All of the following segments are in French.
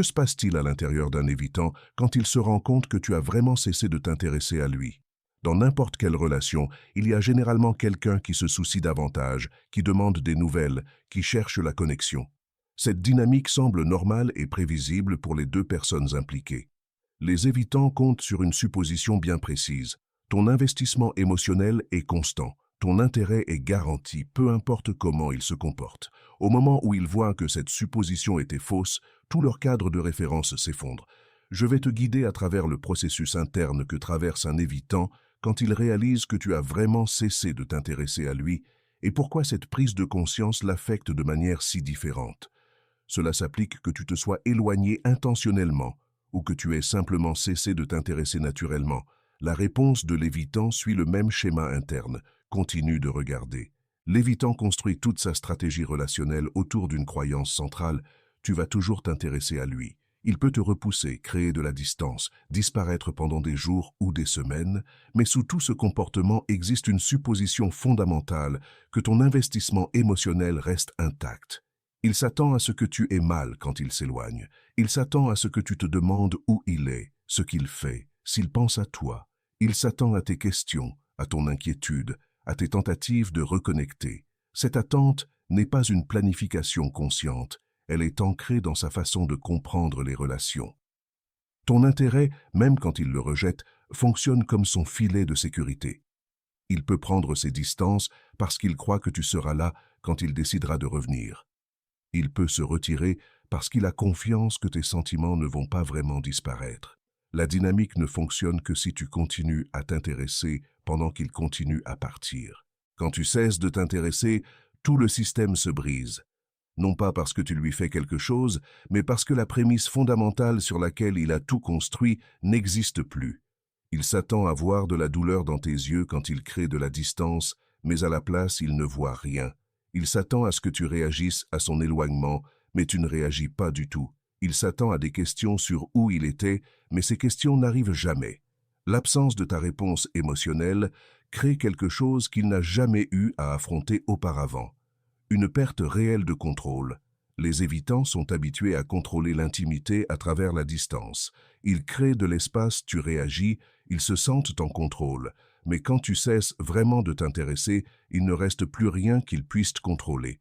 Que se passe-t-il à l'intérieur d'un évitant quand il se rend compte que tu as vraiment cessé de t'intéresser à lui? Dans n'importe quelle relation, il y a généralement quelqu'un qui se soucie davantage, qui demande des nouvelles, qui cherche la connexion. Cette dynamique semble normale et prévisible pour les deux personnes impliquées. Les évitants comptent sur une supposition bien précise. Ton investissement émotionnel est constant. Ton intérêt est garanti, peu importe comment ils se comportent. Au moment où ils voient que cette supposition était fausse, tout leur cadre de référence s'effondre. Je vais te guider à travers le processus interne que traverse un évitant quand il réalise que tu as vraiment cessé de t'intéresser à lui et pourquoi cette prise de conscience l'affecte de manière si différente. Cela s'applique que tu te sois éloigné intentionnellement ou que tu aies simplement cessé de t'intéresser naturellement. La réponse de l'évitant suit le même schéma interne. Continue de regarder. L'évitant construit toute sa stratégie relationnelle autour d'une croyance centrale. Tu vas toujours t'intéresser à lui. Il peut te repousser, créer de la distance, disparaître pendant des jours ou des semaines, mais sous tout ce comportement existe une supposition fondamentale que ton investissement émotionnel reste intact. Il s'attend à ce que tu aies mal quand il s'éloigne. Il s'attend à ce que tu te demandes où il est, ce qu'il fait, s'il pense à toi. Il s'attend à tes questions, à ton inquiétude, à tes tentatives de reconnecter. Cette attente n'est pas une planification consciente, elle est ancrée dans sa façon de comprendre les relations. Ton intérêt, même quand il le rejette, fonctionne comme son filet de sécurité. Il peut prendre ses distances parce qu'il croit que tu seras là quand il décidera de revenir. Il peut se retirer parce qu'il a confiance que tes sentiments ne vont pas vraiment disparaître. La dynamique ne fonctionne que si tu continues à t'intéresser pendant qu'il continue à partir. Quand tu cesses de t'intéresser, tout le système se brise. Non pas parce que tu lui fais quelque chose, mais parce que la prémisse fondamentale sur laquelle il a tout construit n'existe plus. Il s'attend à voir de la douleur dans tes yeux quand il crée de la distance, mais à la place, il ne voit rien. Il s'attend à ce que tu réagisses à son éloignement, mais tu ne réagis pas du tout. Il s'attend à des questions sur où il était, mais ces questions n'arrivent jamais. L'absence de ta réponse émotionnelle crée quelque chose qu'il n'a jamais eu à affronter auparavant. Une perte réelle de contrôle. Les évitants sont habitués à contrôler l'intimité à travers la distance. Ils créent de l'espace, tu réagis, ils se sentent en contrôle. Mais quand tu cesses vraiment de t'intéresser, il ne reste plus rien qu'ils puissent contrôler.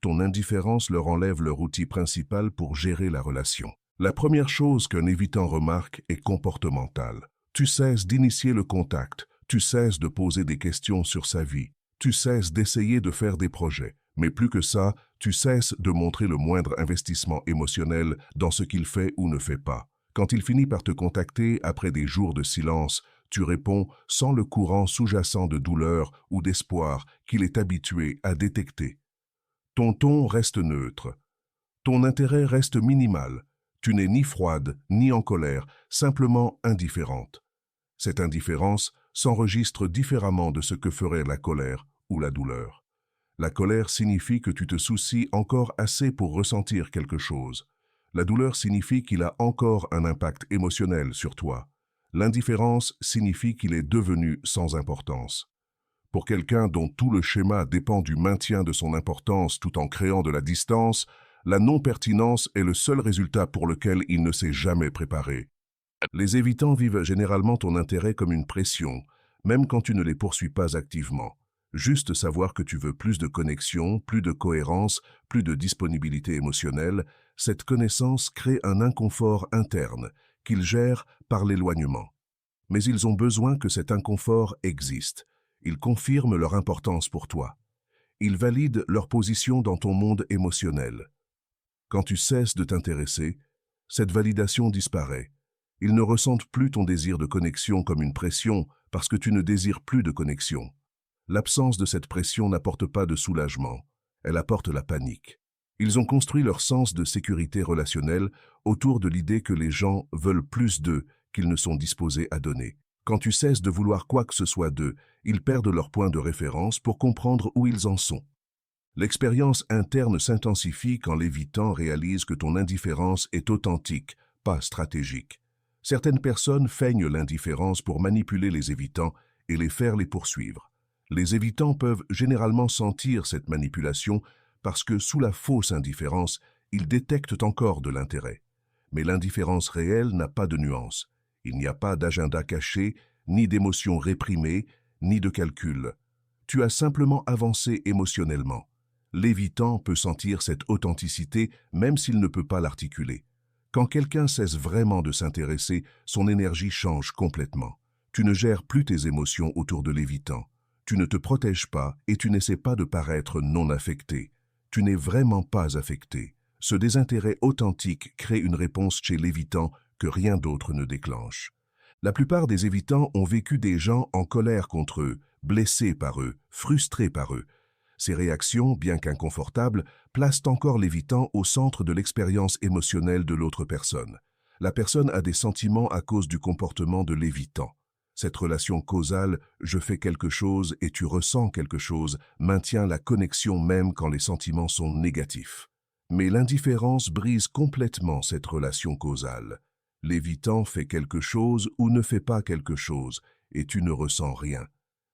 Ton indifférence leur enlève leur outil principal pour gérer la relation. La première chose qu'un évitant remarque est comportementale. Tu cesses d'initier le contact, tu cesses de poser des questions sur sa vie, tu cesses d'essayer de faire des projets. Mais plus que ça, tu cesses de montrer le moindre investissement émotionnel dans ce qu'il fait ou ne fait pas. Quand il finit par te contacter après des jours de silence, tu réponds sans le courant sous-jacent de douleur ou d'espoir qu'il est habitué à détecter. Ton ton reste neutre. Ton intérêt reste minimal. Tu n'es ni froide, ni en colère, simplement indifférente. Cette indifférence s'enregistre différemment de ce que ferait la colère ou la douleur. La colère signifie que tu te soucies encore assez pour ressentir quelque chose. La douleur signifie qu'il a encore un impact émotionnel sur toi. L'indifférence signifie qu'il est devenu sans importance. Pour quelqu'un dont tout le schéma dépend du maintien de son importance tout en créant de la distance, la non-pertinence est le seul résultat pour lequel il ne s'est jamais préparé. Les évitants vivent généralement ton intérêt comme une pression, même quand tu ne les poursuis pas activement. Juste savoir que tu veux plus de connexion, plus de cohérence, plus de disponibilité émotionnelle, cette connaissance crée un inconfort interne qu'ils gèrent par l'éloignement. Mais ils ont besoin que cet inconfort existe. Ils confirment leur importance pour toi. Ils valident leur position dans ton monde émotionnel. Quand tu cesses de t'intéresser, cette validation disparaît. Ils ne ressentent plus ton désir de connexion comme une pression parce que tu ne désires plus de connexion. L'absence de cette pression n'apporte pas de soulagement, elle apporte la panique. Ils ont construit leur sens de sécurité relationnelle autour de l'idée que les gens veulent plus d'eux qu'ils ne sont disposés à donner. Quand tu cesses de vouloir quoi que ce soit d'eux, ils perdent leur point de référence pour comprendre où ils en sont. L'expérience interne s'intensifie quand l'évitant réalise que ton indifférence est authentique, pas stratégique. Certaines personnes feignent l'indifférence pour manipuler les évitants et les faire les poursuivre. Les évitants peuvent généralement sentir cette manipulation parce que sous la fausse indifférence, ils détectent encore de l'intérêt. Mais l'indifférence réelle n'a pas de nuance. Il n'y a pas d'agenda caché, ni d'émotions réprimées, ni de calcul. Tu as simplement avancé émotionnellement. L'évitant peut sentir cette authenticité même s'il ne peut pas l'articuler. Quand quelqu'un cesse vraiment de s'intéresser, son énergie change complètement. Tu ne gères plus tes émotions autour de l'évitant. Tu ne te protèges pas et tu n'essaies pas de paraître non affecté. Tu n'es vraiment pas affecté. Ce désintérêt authentique crée une réponse chez l'évitant que rien d'autre ne déclenche. La plupart des évitants ont vécu des gens en colère contre eux, blessés par eux, frustrés par eux. Ces réactions, bien qu'inconfortables, placent encore l'évitant au centre de l'expérience émotionnelle de l'autre personne. La personne a des sentiments à cause du comportement de l'évitant. Cette relation causale « je fais quelque chose et tu ressens quelque chose » maintient la connexion même quand les sentiments sont négatifs. Mais l'indifférence brise complètement cette relation causale. L'évitant fait quelque chose ou ne fait pas quelque chose et tu ne ressens rien.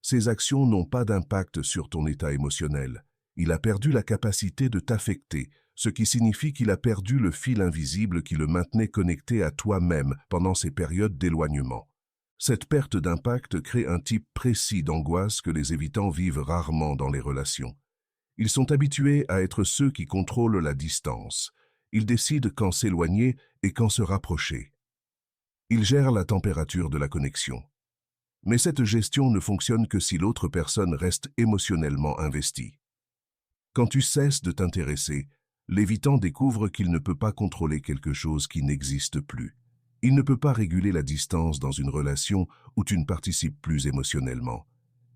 Ces actions n'ont pas d'impact sur ton état émotionnel. Il a perdu la capacité de t'affecter, ce qui signifie qu'il a perdu le fil invisible qui le maintenait connecté à toi-même pendant ces périodes d'éloignement. Cette perte d'impact crée un type précis d'angoisse que les évitants vivent rarement dans les relations. Ils sont habitués à être ceux qui contrôlent la distance. Ils décident quand s'éloigner et quand se rapprocher. Ils gèrent la température de la connexion. Mais cette gestion ne fonctionne que si l'autre personne reste émotionnellement investie. Quand tu cesses de t'intéresser, l'évitant découvre qu'il ne peut pas contrôler quelque chose qui n'existe plus. Il ne peut pas réguler la distance dans une relation où tu ne participes plus émotionnellement.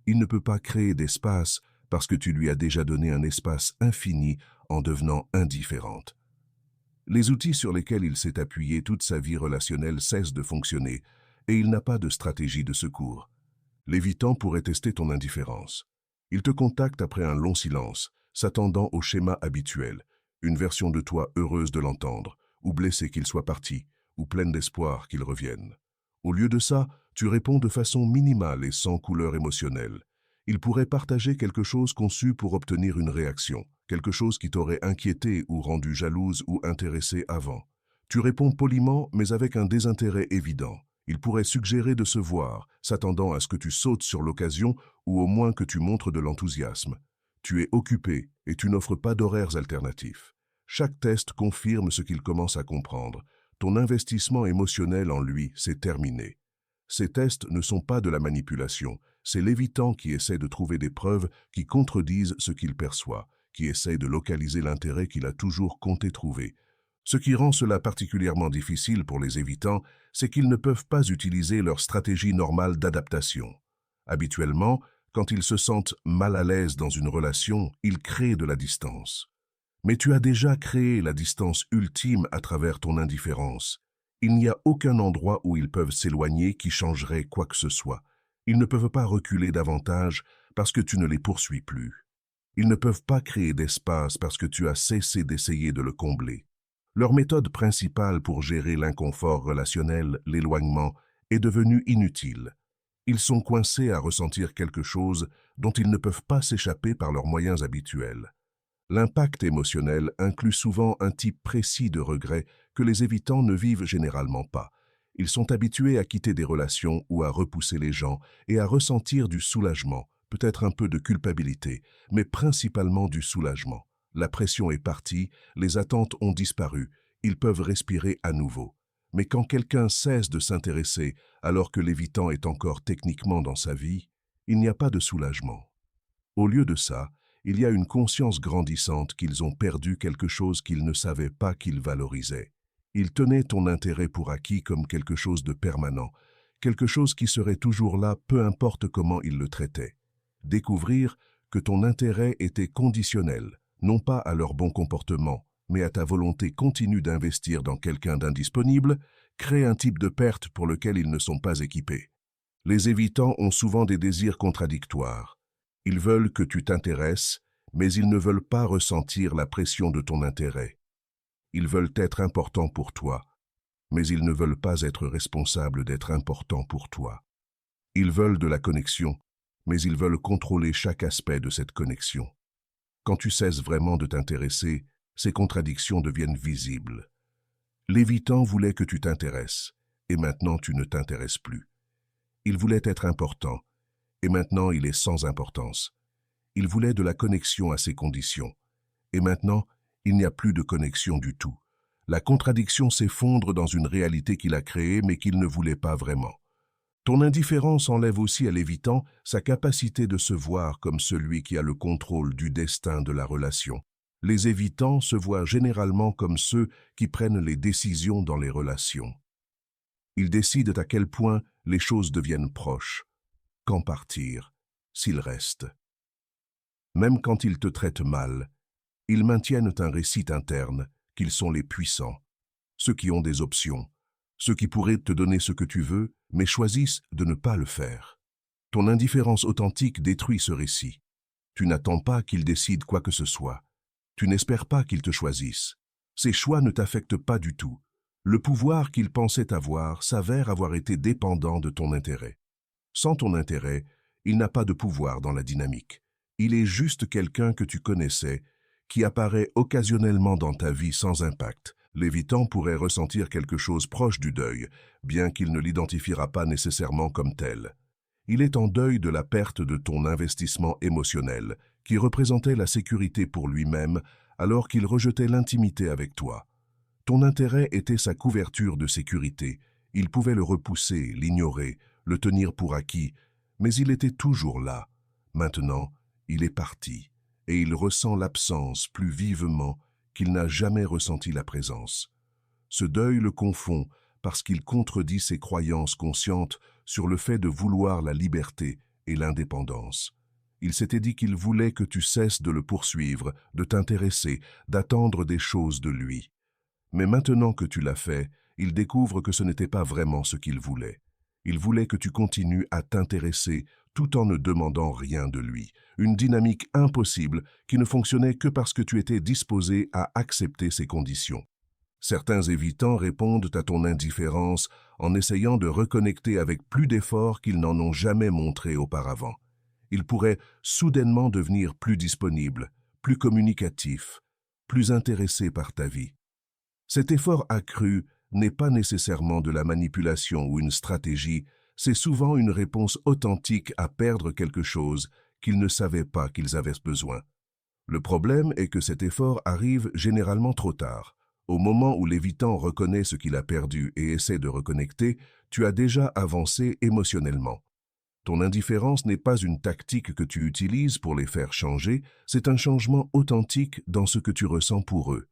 Il ne peut pas créer d'espace parce que tu lui as déjà donné un espace infini en devenant indifférente. Les outils sur lesquels il s'est appuyé toute sa vie relationnelle cessent de fonctionner et il n'a pas de stratégie de secours. L'évitant pourrait tester ton indifférence. Il te contacte après un long silence, s'attendant au schéma habituel, une version de toi heureuse de l'entendre, ou blessée qu'il soit parti, ou pleine d'espoir qu'il revienne. Au lieu de ça, tu réponds de façon minimale et sans couleur émotionnelle. Il pourrait partager quelque chose conçu pour obtenir une réaction, quelque chose qui t'aurait inquiété ou rendu jalouse ou intéressée avant. Tu réponds poliment, mais avec un désintérêt évident. Il pourrait suggérer de se voir, s'attendant à ce que tu sautes sur l'occasion ou au moins que tu montres de l'enthousiasme. Tu es occupé et tu n'offres pas d'horaires alternatifs. Chaque test confirme ce qu'il commence à comprendre. Ton investissement émotionnel en lui, c'est terminé. Ces tests ne sont pas de la manipulation, c'est l'évitant qui essaie de trouver des preuves qui contredisent ce qu'il perçoit, qui essaie de localiser l'intérêt qu'il a toujours compté trouver. Ce qui rend cela particulièrement difficile pour les évitants, c'est qu'ils ne peuvent pas utiliser leur stratégie normale d'adaptation. Habituellement, quand ils se sentent mal à l'aise dans une relation, ils créent de la distance. Mais tu as déjà créé la distance ultime à travers ton indifférence. Il n'y a aucun endroit où ils peuvent s'éloigner qui changerait quoi que ce soit. Ils ne peuvent pas reculer davantage parce que tu ne les poursuis plus. Ils ne peuvent pas créer d'espace parce que tu as cessé d'essayer de le combler. Leur méthode principale pour gérer l'inconfort relationnel, l'éloignement, est devenue inutile. Ils sont coincés à ressentir quelque chose dont ils ne peuvent pas s'échapper par leurs moyens habituels. L'impact émotionnel inclut souvent un type précis de regret que les évitants ne vivent généralement pas. Ils sont habitués à quitter des relations ou à repousser les gens et à ressentir du soulagement, peut-être un peu de culpabilité, mais principalement du soulagement. La pression est partie, les attentes ont disparu, ils peuvent respirer à nouveau. Mais quand quelqu'un cesse de s'intéresser alors que l'évitant est encore techniquement dans sa vie, il n'y a pas de soulagement. Au lieu de ça, il y a une conscience grandissante qu'ils ont perdu quelque chose qu'ils ne savaient pas qu'ils valorisaient. Ils tenaient ton intérêt pour acquis comme quelque chose de permanent, quelque chose qui serait toujours là peu importe comment ils le traitaient. Découvrir que ton intérêt était conditionnel, non pas à leur bon comportement, mais à ta volonté continue d'investir dans quelqu'un d'indisponible, crée un type de perte pour lequel ils ne sont pas équipés. Les évitants ont souvent des désirs contradictoires. Ils veulent que tu t'intéresses, mais ils ne veulent pas ressentir la pression de ton intérêt. Ils veulent être importants pour toi, mais ils ne veulent pas être responsables d'être importants pour toi. Ils veulent de la connexion, mais ils veulent contrôler chaque aspect de cette connexion. Quand tu cesses vraiment de t'intéresser, ces contradictions deviennent visibles. L'évitant voulait que tu t'intéresses, et maintenant tu ne t'intéresses plus. Il voulait être important, et maintenant il est sans importance. Il voulait de la connexion à ses conditions, et maintenant il n'y a plus de connexion du tout. La contradiction s'effondre dans une réalité qu'il a créée mais qu'il ne voulait pas vraiment. Ton indifférence enlève aussi à l'évitant sa capacité de se voir comme celui qui a le contrôle du destin de la relation. Les évitants se voient généralement comme ceux qui prennent les décisions dans les relations. Ils décident à quel point les choses deviennent proches, quand partir, s'ils restent. Même quand ils te traitent mal, ils maintiennent un récit interne qu'ils sont les puissants, ceux qui ont des options, ceux qui pourraient te donner ce que tu veux, mais choisissent de ne pas le faire. Ton indifférence authentique détruit ce récit. Tu n'attends pas qu'ils décident quoi que ce soit. Tu n'espères pas qu'ils te choisissent. Ces choix ne t'affectent pas du tout. Le pouvoir qu'ils pensaient avoir s'avère avoir été dépendant de ton intérêt. Sans ton intérêt, il n'a pas de pouvoir dans la dynamique. Il est juste quelqu'un que tu connaissais, qui apparaît occasionnellement dans ta vie sans impact. L'évitant pourrait ressentir quelque chose proche du deuil, bien qu'il ne l'identifiera pas nécessairement comme tel. Il est en deuil de la perte de ton investissement émotionnel, qui représentait la sécurité pour lui-même, alors qu'il rejetait l'intimité avec toi. Ton intérêt était sa couverture de sécurité. Il pouvait le repousser, l'ignorer, le tenir pour acquis, mais il était toujours là. Maintenant, il est parti, et il ressent l'absence plus vivement qu'il n'a jamais ressenti la présence. Ce deuil le confond parce qu'il contredit ses croyances conscientes sur le fait de vouloir la liberté et l'indépendance. Il s'était dit qu'il voulait que tu cesses de le poursuivre, de t'intéresser, d'attendre des choses de lui. Mais maintenant que tu l'as fait, il découvre que ce n'était pas vraiment ce qu'il voulait. Il voulait que tu continues à t'intéresser tout en ne demandant rien de lui. Une dynamique impossible qui ne fonctionnait que parce que tu étais disposé à accepter ses conditions. Certains évitants répondent à ton indifférence en essayant de reconnecter avec plus d'efforts qu'ils n'en ont jamais montré auparavant. Ils pourraient soudainement devenir plus disponibles, plus communicatifs, plus intéressés par ta vie. Cet effort accru n'est pas nécessairement de la manipulation ou une stratégie, c'est souvent une réponse authentique à perdre quelque chose qu'ils ne savaient pas qu'ils avaient besoin. Le problème est que cet effort arrive généralement trop tard. Au moment où l'évitant reconnaît ce qu'il a perdu et essaie de reconnecter, tu as déjà avancé émotionnellement. Ton indifférence n'est pas une tactique que tu utilises pour les faire changer, c'est un changement authentique dans ce que tu ressens pour eux.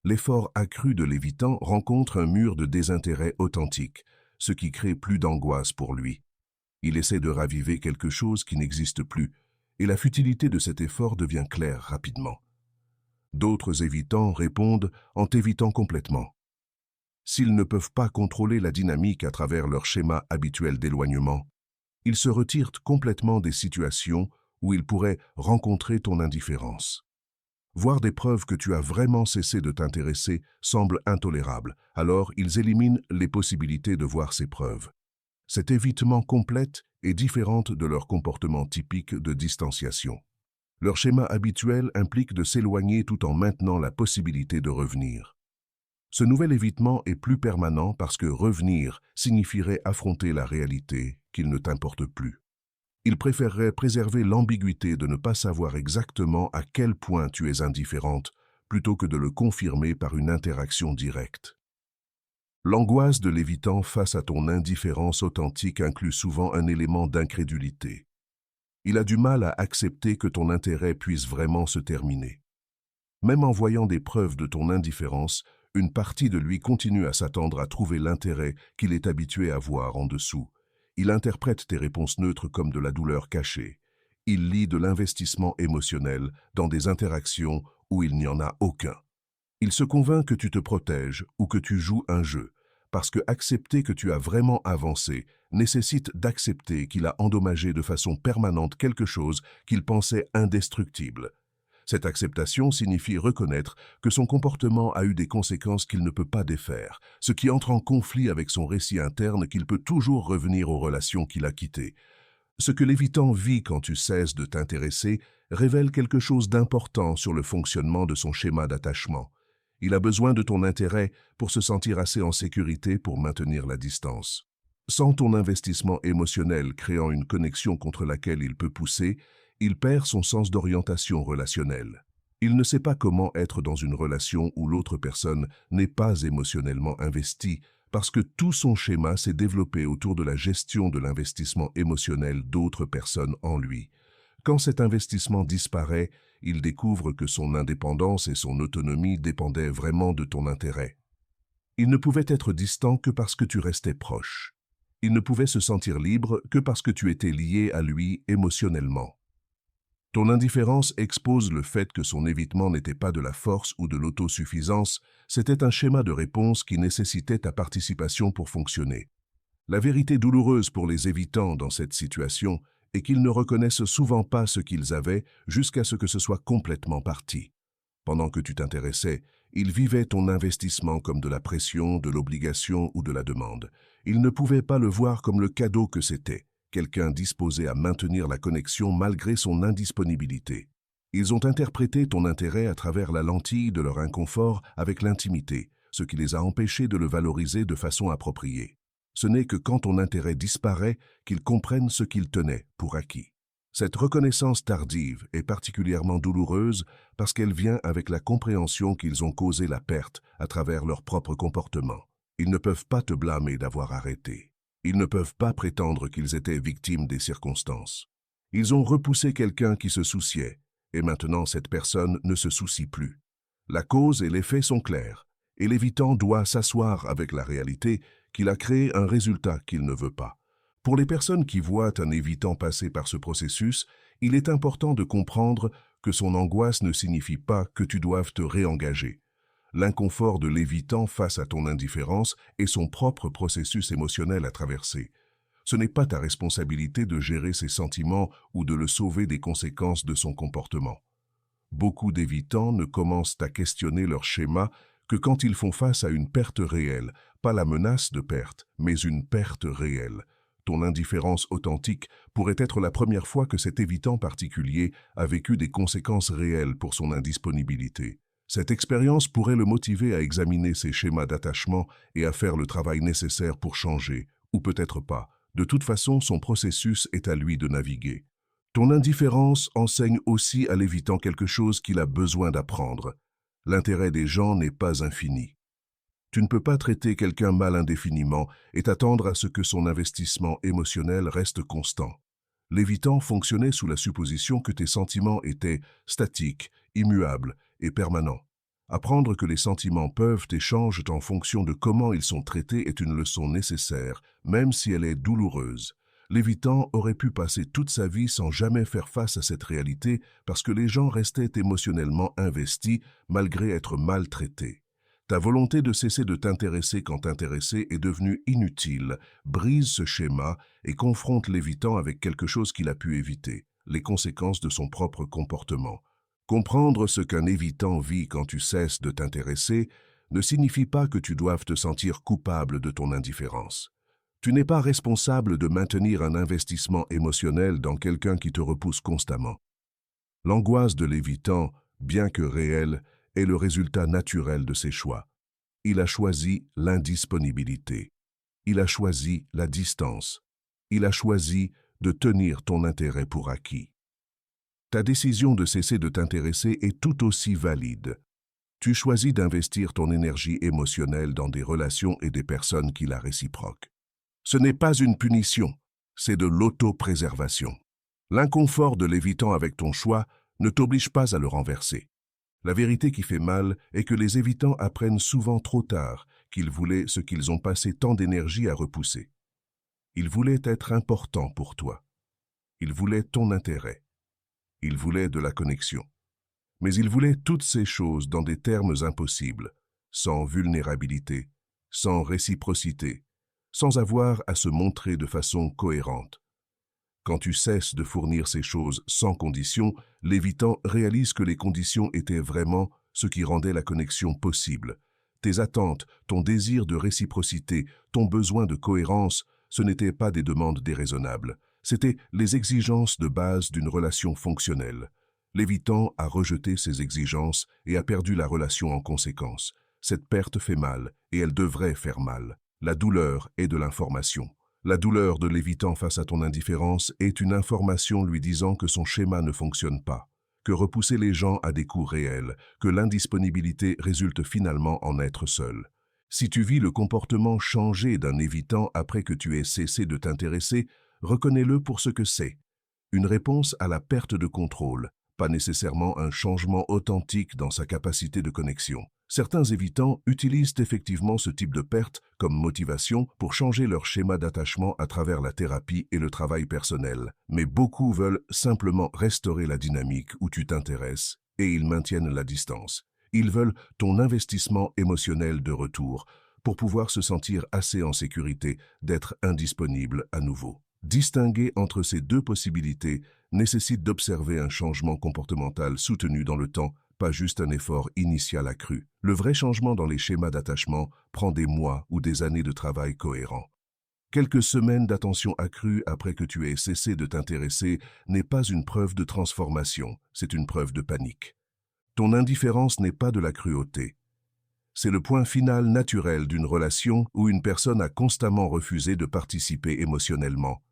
L'effort accru de l'évitant rencontre un mur de désintérêt authentique, ce qui crée plus d'angoisse pour lui. Il essaie de raviver quelque chose qui n'existe plus, et la futilité de cet effort devient claire rapidement. D'autres évitants répondent en t'évitant complètement. S'ils ne peuvent pas contrôler la dynamique à travers leur schéma habituel d'éloignement, ils se retirent complètement des situations où ils pourraient rencontrer ton indifférence. Voir des preuves que tu as vraiment cessé de t'intéresser semble intolérable, alors ils éliminent les possibilités de voir ces preuves. Cet évitement complète est différente de leur comportement typique de distanciation. Leur schéma habituel implique de s'éloigner tout en maintenant la possibilité de revenir. Ce nouvel évitement est plus permanent parce que revenir signifierait affronter la réalité qu'il ne t'importe plus. Il préférerait préserver l'ambiguïté de ne pas savoir exactement à quel point tu es indifférente plutôt que de le confirmer par une interaction directe. L'angoisse de l'évitant face à ton indifférence authentique inclut souvent un élément d'incrédulité. Il a du mal à accepter que ton intérêt puisse vraiment se terminer. Même en voyant des preuves de ton indifférence, une partie de lui continue à s'attendre à trouver l'intérêt qu'il est habitué à voir en dessous. Il interprète tes réponses neutres comme de la douleur cachée. Il lit de l'investissement émotionnel dans des interactions où il n'y en a aucun. Il se convainc que tu te protèges ou que tu joues un jeu, parce que accepter que tu as vraiment avancé nécessite d'accepter qu'il a endommagé de façon permanente quelque chose qu'il pensait indestructible. Cette acceptation signifie reconnaître que son comportement a eu des conséquences qu'il ne peut pas défaire, ce qui entre en conflit avec son récit interne qu'il peut toujours revenir aux relations qu'il a quittées. Ce que l'évitant vit quand tu cesses de t'intéresser révèle quelque chose d'important sur le fonctionnement de son schéma d'attachement. Il a besoin de ton intérêt pour se sentir assez en sécurité pour maintenir la distance. Sans ton investissement émotionnel créant une connexion contre laquelle il peut pousser, il perd son sens d'orientation relationnelle. Il ne sait pas comment être dans une relation où l'autre personne n'est pas émotionnellement investie parce que tout son schéma s'est développé autour de la gestion de l'investissement émotionnel d'autres personnes en lui. Quand cet investissement disparaît, il découvre que son indépendance et son autonomie dépendaient vraiment de ton intérêt. Il ne pouvait être distant que parce que tu restais proche. Il ne pouvait se sentir libre que parce que tu étais lié à lui émotionnellement. Ton indifférence expose le fait que son évitement n'était pas de la force ou de l'autosuffisance, c'était un schéma de réponse qui nécessitait ta participation pour fonctionner. La vérité douloureuse pour les évitants dans cette situation est qu'ils ne reconnaissent souvent pas ce qu'ils avaient jusqu'à ce que ce soit complètement parti. Pendant que tu t'intéressais, ils vivaient ton investissement comme de la pression, de l'obligation ou de la demande. Ils ne pouvaient pas le voir comme le cadeau que c'était, quelqu'un disposé à maintenir la connexion malgré son indisponibilité. Ils ont interprété ton intérêt à travers la lentille de leur inconfort avec l'intimité, ce qui les a empêchés de le valoriser de façon appropriée. Ce n'est que quand ton intérêt disparaît qu'ils comprennent ce qu'ils tenaient pour acquis. Cette reconnaissance tardive est particulièrement douloureuse parce qu'elle vient avec la compréhension qu'ils ont causé la perte à travers leur propre comportement. Ils ne peuvent pas te blâmer d'avoir arrêté. Ils ne peuvent pas prétendre qu'ils étaient victimes des circonstances. Ils ont repoussé quelqu'un qui se souciait, et maintenant cette personne ne se soucie plus. La cause et l'effet sont clairs, et l'évitant doit s'asseoir avec la réalité qu'il a créé un résultat qu'il ne veut pas. Pour les personnes qui voient un évitant passer par ce processus, il est important de comprendre que son angoisse ne signifie pas que tu doives te réengager. L'inconfort de l'évitant face à ton indifférence est son propre processus émotionnel à traverser. Ce n'est pas ta responsabilité de gérer ses sentiments ou de le sauver des conséquences de son comportement. Beaucoup d'évitants ne commencent à questionner leur schéma que quand ils font face à une perte réelle, pas la menace de perte, mais une perte réelle. Ton indifférence authentique pourrait être la première fois que cet évitant particulier a vécu des conséquences réelles pour son indisponibilité. Cette expérience pourrait le motiver à examiner ses schémas d'attachement et à faire le travail nécessaire pour changer, ou peut-être pas. De toute façon, son processus est à lui de naviguer. Ton indifférence enseigne aussi à l'évitant quelque chose qu'il a besoin d'apprendre. L'intérêt des gens n'est pas infini. Tu ne peux pas traiter quelqu'un mal indéfiniment et t'attendre à ce que son investissement émotionnel reste constant. L'évitant fonctionnait sous la supposition que tes sentiments étaient statiques, immuables et permanents. Apprendre que les sentiments peuvent et changent en fonction de comment ils sont traités est une leçon nécessaire, même si elle est douloureuse. L'évitant aurait pu passer toute sa vie sans jamais faire face à cette réalité parce que les gens restaient émotionnellement investis malgré être maltraités. Ta volonté de cesser de t'intéresser quand t'intéresser est devenue inutile. Brise ce schéma et confronte l'évitant avec quelque chose qu'il a pu éviter, les conséquences de son propre comportement. Comprendre ce qu'un évitant vit quand tu cesses de t'intéresser ne signifie pas que tu doives te sentir coupable de ton indifférence. Tu n'es pas responsable de maintenir un investissement émotionnel dans quelqu'un qui te repousse constamment. L'angoisse de l'évitant, bien que réelle, est le résultat naturel de ses choix. Il a choisi l'indisponibilité. Il a choisi la distance. Il a choisi de tenir ton intérêt pour acquis. Ta décision de cesser de t'intéresser est tout aussi valide. Tu choisis d'investir ton énergie émotionnelle dans des relations et des personnes qui la réciproquent. Ce n'est pas une punition, c'est de l'autopréservation. L'inconfort de l'évitant avec ton choix ne t'oblige pas à le renverser. La vérité qui fait mal est que les évitants apprennent souvent trop tard qu'ils voulaient ce qu'ils ont passé tant d'énergie à repousser. Ils voulaient être importants pour toi. Ils voulaient ton intérêt. Ils voulaient de la connexion. Mais ils voulaient toutes ces choses dans des termes impossibles, sans vulnérabilité, sans réciprocité, sans avoir à se montrer de façon cohérente. Quand tu cesses de fournir ces choses sans condition, l'évitant réalise que les conditions étaient vraiment ce qui rendait la connexion possible. Tes attentes, ton désir de réciprocité, ton besoin de cohérence, ce n'étaient pas des demandes déraisonnables. C'étaient les exigences de base d'une relation fonctionnelle. L'évitant a rejeté ses exigences et a perdu la relation en conséquence. Cette perte fait mal, et elle devrait faire mal. La douleur est de l'information. La douleur de l'évitant face à ton indifférence est une information lui disant que son schéma ne fonctionne pas, que repousser les gens a des coûts réels, que l'indisponibilité résulte finalement en être seul. Si tu vis le comportement changer d'un évitant après que tu aies cessé de t'intéresser, reconnais-le pour ce que c'est. Une réponse à la perte de contrôle, pas nécessairement un changement authentique dans sa capacité de connexion. Certains évitants utilisent effectivement ce type de perte comme motivation pour changer leur schéma d'attachement à travers la thérapie et le travail personnel, mais beaucoup veulent simplement restaurer la dynamique où tu t'intéresses et ils maintiennent la distance. Ils veulent ton investissement émotionnel de retour pour pouvoir se sentir assez en sécurité d'être indisponible à nouveau. Distinguer entre ces deux possibilités nécessite d'observer un changement comportemental soutenu dans le temps, pas juste un effort initial accru. Le vrai changement dans les schémas d'attachement prend des mois ou des années de travail cohérent. Quelques semaines d'attention accrue après que tu aies cessé de t'intéresser n'est pas une preuve de transformation, c'est une preuve de panique. Ton indifférence n'est pas de la cruauté. C'est le point final naturel d'une relation où une personne a constamment refusé de participer émotionnellement.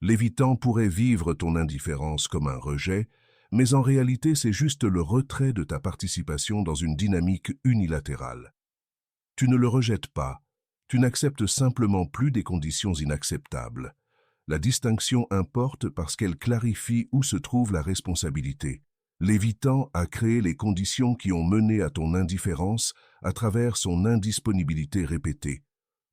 L'évitant pourrait vivre ton indifférence comme un rejet, mais en réalité c'est juste le retrait de ta participation dans une dynamique unilatérale. Tu ne le rejettes pas, tu n'acceptes simplement plus des conditions inacceptables. La distinction importe parce qu'elle clarifie où se trouve la responsabilité. L'évitant a créé les conditions qui ont mené à ton indifférence à travers son indisponibilité répétée.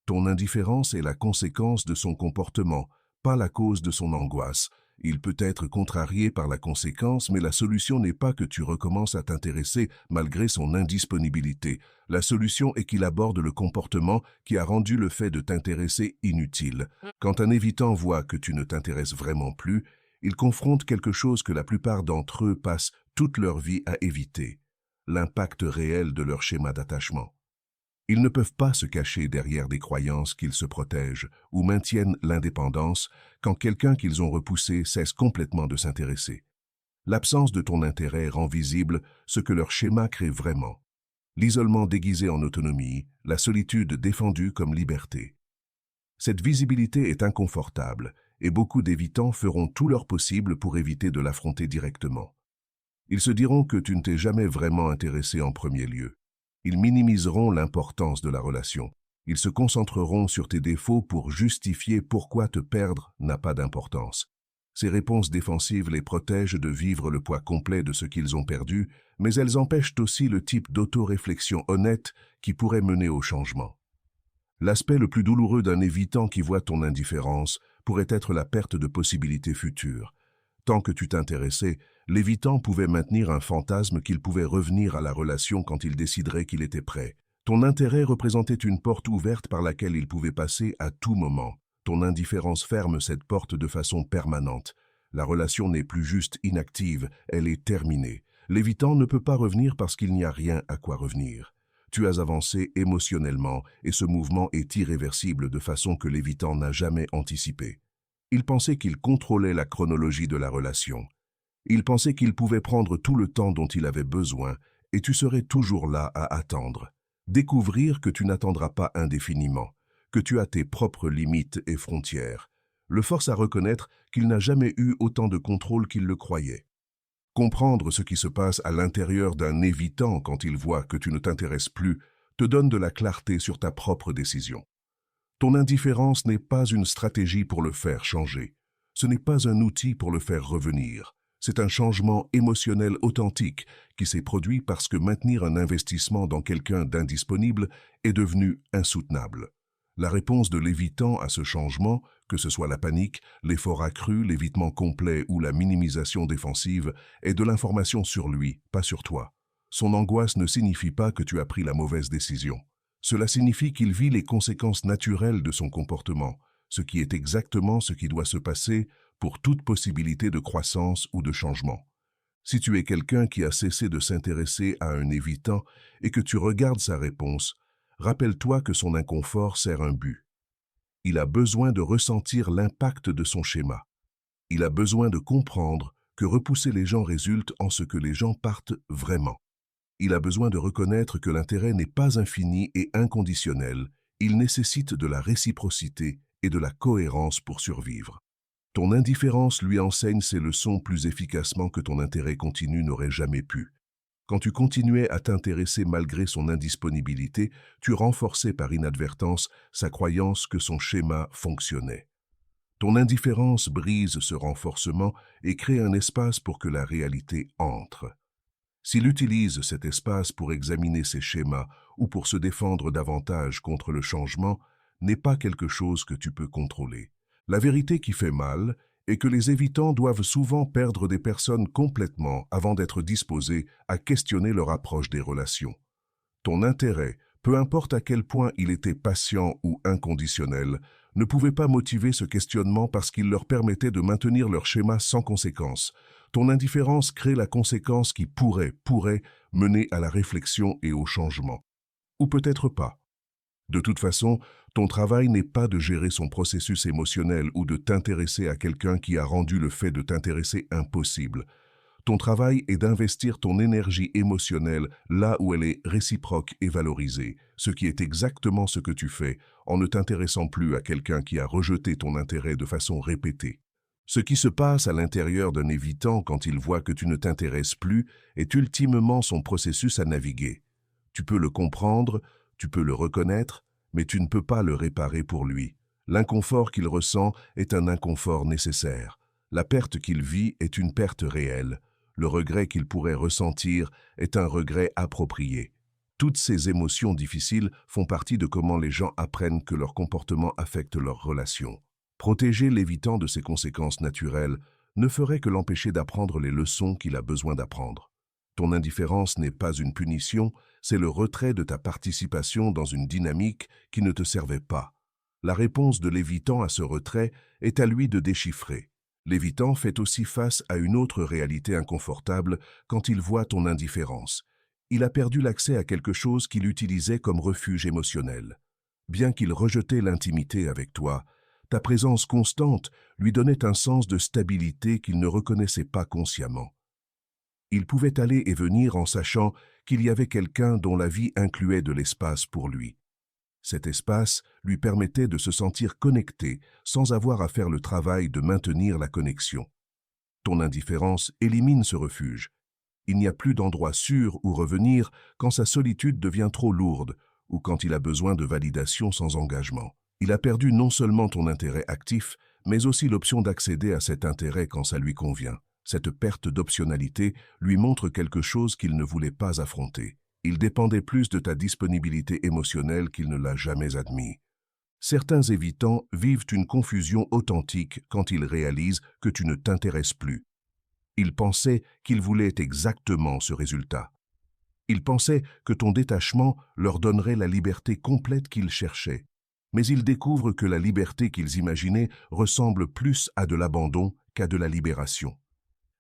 Ton indifférence est la conséquence de son comportement, pas la cause de son angoisse. Il peut être contrarié par la conséquence, mais la solution n'est pas que tu recommences à t'intéresser malgré son indisponibilité. La solution est qu'il aborde le comportement qui a rendu le fait de t'intéresser inutile. Quand un évitant voit que tu ne t'intéresses vraiment plus, il confronte quelque chose que la plupart d'entre eux passent toute leur vie à éviter, l'impact réel de leur schéma d'attachement. Ils ne peuvent pas se cacher derrière des croyances qu'ils se protègent ou maintiennent l'indépendance quand quelqu'un qu'ils ont repoussé cesse complètement de s'intéresser. L'absence de ton intérêt rend visible ce que leur schéma crée vraiment. L'isolement déguisé en autonomie, la solitude défendue comme liberté. Cette visibilité est inconfortable et beaucoup d'évitants feront tout leur possible pour éviter de l'affronter directement. Ils se diront que tu ne t'es jamais vraiment intéressé en premier lieu. Ils minimiseront l'importance de la relation. Ils se concentreront sur tes défauts pour justifier pourquoi te perdre n'a pas d'importance. Ces réponses défensives les protègent de vivre le poids complet de ce qu'ils ont perdu, mais elles empêchent aussi le type d'auto-réflexion honnête qui pourrait mener au changement. L'aspect le plus douloureux d'un évitant qui voit ton indifférence pourrait être la perte de possibilités futures. Tant que tu t'intéressais, l'évitant pouvait maintenir un fantasme qu'il pouvait revenir à la relation quand il déciderait qu'il était prêt. Ton intérêt représentait une porte ouverte par laquelle il pouvait passer à tout moment. Ton indifférence ferme cette porte de façon permanente. La relation n'est plus juste inactive, elle est terminée. L'évitant ne peut pas revenir parce qu'il n'y a rien à quoi revenir. Tu as avancé émotionnellement et ce mouvement est irréversible de façon que l'évitant n'a jamais anticipé. Il pensait qu'il contrôlait la chronologie de la relation. Il pensait qu'il pouvait prendre tout le temps dont il avait besoin et tu serais toujours là à attendre. Découvrir que tu n'attendras pas indéfiniment, que tu as tes propres limites et frontières, le force à reconnaître qu'il n'a jamais eu autant de contrôle qu'il le croyait. Comprendre ce qui se passe à l'intérieur d'un évitant quand il voit que tu ne t'intéresses plus te donne de la clarté sur ta propre décision. Ton indifférence n'est pas une stratégie pour le faire changer. Ce n'est pas un outil pour le faire revenir. C'est un changement émotionnel authentique qui s'est produit parce que maintenir un investissement dans quelqu'un d'indisponible est devenu insoutenable. La réponse de l'évitant à ce changement, que ce soit la panique, l'effort accru, l'évitement complet ou la minimisation défensive, est de l'information sur lui, pas sur toi. Son angoisse ne signifie pas que tu as pris la mauvaise décision. Cela signifie qu'il vit les conséquences naturelles de son comportement, ce qui est exactement ce qui doit se passer pour toute possibilité de croissance ou de changement. Si tu es quelqu'un qui a cessé de s'intéresser à un évitant et que tu regardes sa réponse, rappelle-toi que son inconfort sert un but. Il a besoin de ressentir l'impact de son schéma. Il a besoin de comprendre que repousser les gens résulte en ce que les gens partent vraiment. Il a besoin de reconnaître que l'intérêt n'est pas infini et inconditionnel, il nécessite de la réciprocité et de la cohérence pour survivre. Ton indifférence lui enseigne ces leçons plus efficacement que ton intérêt continu n'aurait jamais pu. Quand tu continuais à t'intéresser malgré son indisponibilité, tu renforçais par inadvertance sa croyance que son schéma fonctionnait. Ton indifférence brise ce renforcement et crée un espace pour que la réalité entre. S'il utilise cet espace pour examiner ses schémas ou pour se défendre davantage contre le changement, n'est pas quelque chose que tu peux contrôler. La vérité qui fait mal est que les évitants doivent souvent perdre des personnes complètement avant d'être disposés à questionner leur approche des relations. Ton intérêt, peu importe à quel point il était patient ou inconditionnel, ne pouvait pas motiver ce questionnement parce qu'il leur permettait de maintenir leur schéma sans conséquence. Ton indifférence crée la conséquence qui pourrait mener à la réflexion et au changement. Ou peut-être pas. De toute façon, ton travail n'est pas de gérer son processus émotionnel ou de t'intéresser à quelqu'un qui a rendu le fait de t'intéresser impossible. Ton travail est d'investir ton énergie émotionnelle là où elle est réciproque et valorisée, ce qui est exactement ce que tu fais en ne t'intéressant plus à quelqu'un qui a rejeté ton intérêt de façon répétée. Ce qui se passe à l'intérieur d'un évitant quand il voit que tu ne t'intéresses plus est ultimement son processus à naviguer. Tu peux le comprendre, tu peux le reconnaître, mais tu ne peux pas le réparer pour lui. L'inconfort qu'il ressent est un inconfort nécessaire. La perte qu'il vit est une perte réelle. Le regret qu'il pourrait ressentir est un regret approprié. Toutes ces émotions difficiles font partie de comment les gens apprennent que leur comportement affecte leurs relations. Protéger l'évitant de ces conséquences naturelles ne ferait que l'empêcher d'apprendre les leçons qu'il a besoin d'apprendre. Ton indifférence n'est pas une punition, c'est le retrait de ta participation dans une dynamique qui ne te servait pas. La réponse de l'évitant à ce retrait est à lui de déchiffrer. L'évitant fait aussi face à une autre réalité inconfortable quand il voit ton indifférence. Il a perdu l'accès à quelque chose qu'il utilisait comme refuge émotionnel. Bien qu'il rejetait l'intimité avec toi, ta présence constante lui donnait un sens de stabilité qu'il ne reconnaissait pas consciemment. Il pouvait aller et venir en sachant qu'il y avait quelqu'un dont la vie incluait de l'espace pour lui. Cet espace lui permettait de se sentir connecté sans avoir à faire le travail de maintenir la connexion. Ton indifférence élimine ce refuge. Il n'y a plus d'endroit sûr où revenir quand sa solitude devient trop lourde ou quand il a besoin de validation sans engagement. Il a perdu non seulement ton intérêt actif, mais aussi l'option d'accéder à cet intérêt quand ça lui convient. Cette perte d'optionnalité lui montre quelque chose qu'il ne voulait pas affronter. Il dépendait plus de ta disponibilité émotionnelle qu'il ne l'a jamais admis. Certains évitants vivent une confusion authentique quand ils réalisent que tu ne t'intéresses plus. Ils pensaient qu'ils voulaient exactement ce résultat. Ils pensaient que ton détachement leur donnerait la liberté complète qu'ils cherchaient. Mais ils découvrent que la liberté qu'ils imaginaient ressemble plus à de l'abandon qu'à de la libération.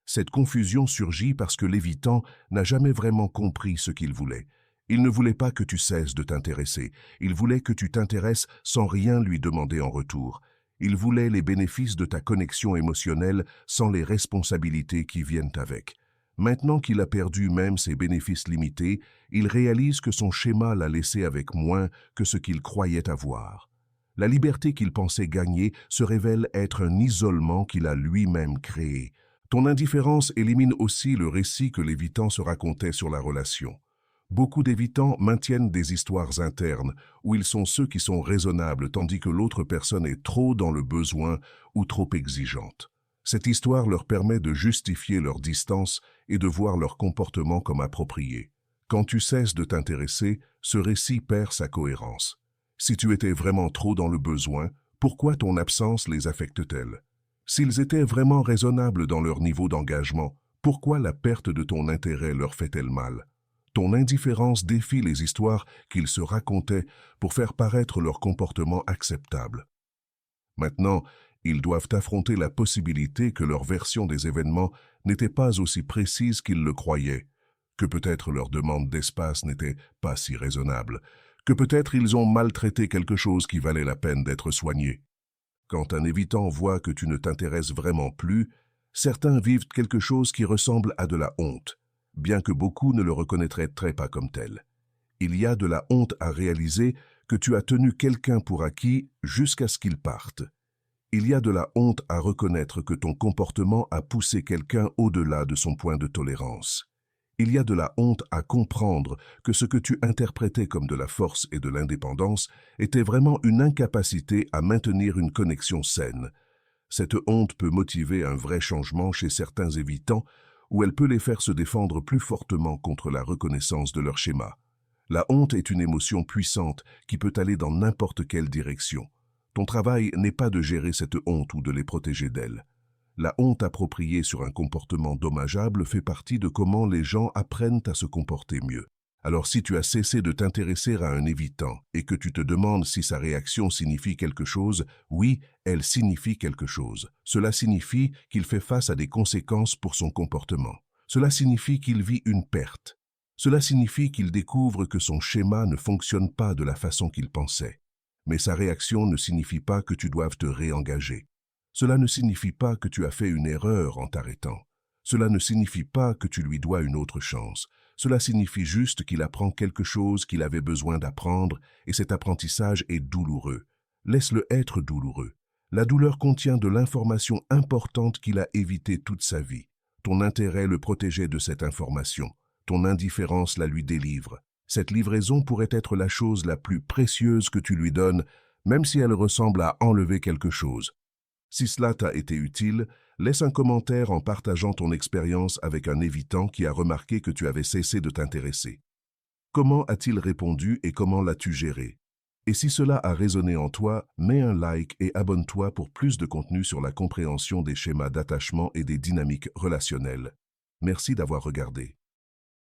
Cette confusion surgit parce que l'évitant n'a jamais vraiment compris ce qu'il voulait. Il ne voulait pas que tu cesses de t'intéresser. Il voulait que tu t'intéresses sans rien lui demander en retour. Il voulait les bénéfices de ta connexion émotionnelle sans les responsabilités qui viennent avec. Maintenant qu'il a perdu même ses bénéfices limités, il réalise que son schéma l'a laissé avec moins que ce qu'il croyait avoir. La liberté qu'il pensait gagner se révèle être un isolement qu'il a lui-même créé. Ton indifférence élimine aussi le récit que l'évitant se racontait sur la relation. Beaucoup d'évitants maintiennent des histoires internes où ils sont ceux qui sont raisonnables tandis que l'autre personne est trop dans le besoin ou trop exigeante. Cette histoire leur permet de justifier leur distance et de voir leur comportement comme approprié. Quand tu cesses de t'intéresser, ce récit perd sa cohérence. Si tu étais vraiment trop dans le besoin, pourquoi ton absence les affecte-t-elle? S'ils étaient vraiment raisonnables dans leur niveau d'engagement, pourquoi la perte de ton intérêt leur fait-elle mal? Ton indifférence défie les histoires qu'ils se racontaient pour faire paraître leur comportement acceptable. Maintenant, ils doivent affronter la possibilité que leur version des événements n'était pas aussi précise qu'ils le croyaient, que peut-être leur demande d'espace n'était pas si raisonnable, que peut-être ils ont maltraité quelque chose qui valait la peine d'être soigné. Quand un évitant voit que tu ne t'intéresses vraiment plus, Certains vivent quelque chose qui ressemble à de la honte, bien que beaucoup ne le reconnaîtraient pas comme tel. Il y a de la honte à réaliser que tu as tenu quelqu'un pour acquis jusqu'à ce qu'il parte. Il y a de la honte à reconnaître que ton comportement a poussé quelqu'un au-delà de son point de tolérance. Il y a de la honte à comprendre que ce que tu interprétais comme de la force et de l'indépendance était vraiment une incapacité à maintenir une connexion saine. Cette honte peut motiver un vrai changement chez certains évitants ou elle peut les faire se défendre plus fortement contre la reconnaissance de leur schéma. La honte est une émotion puissante qui peut aller dans n'importe quelle direction. Ton travail n'est pas de gérer cette honte ou de les protéger d'elle. La honte appropriée sur un comportement dommageable fait partie de comment les gens apprennent à se comporter mieux. Alors si tu as cessé de t'intéresser à un évitant et que tu te demandes si sa réaction signifie quelque chose, oui, elle signifie quelque chose. Cela signifie qu'il fait face à des conséquences pour son comportement. Cela signifie qu'il vit une perte. Cela signifie qu'il découvre que son schéma ne fonctionne pas de la façon qu'il pensait. Mais sa réaction ne signifie pas que tu doives te réengager. Cela ne signifie pas que tu as fait une erreur en t'arrêtant. Cela ne signifie pas que tu lui dois une autre chance. Cela signifie juste qu'il apprend quelque chose qu'il avait besoin d'apprendre et cet apprentissage est douloureux. Laisse-le être douloureux. La douleur contient de l'information importante qu'il a évitée toute sa vie. Ton intérêt le protégeait de cette information. Ton indifférence la lui délivre. Cette livraison pourrait être la chose la plus précieuse que tu lui donnes, même si elle ressemble à enlever quelque chose. Si cela t'a été utile, laisse un commentaire en partageant ton expérience avec un évitant qui a remarqué que tu avais cessé de t'intéresser. Comment a-t-il répondu et comment l'as-tu géré? Et si cela a résonné en toi, mets un like et abonne-toi pour plus de contenu sur la compréhension des schémas d'attachement et des dynamiques relationnelles. Merci d'avoir regardé.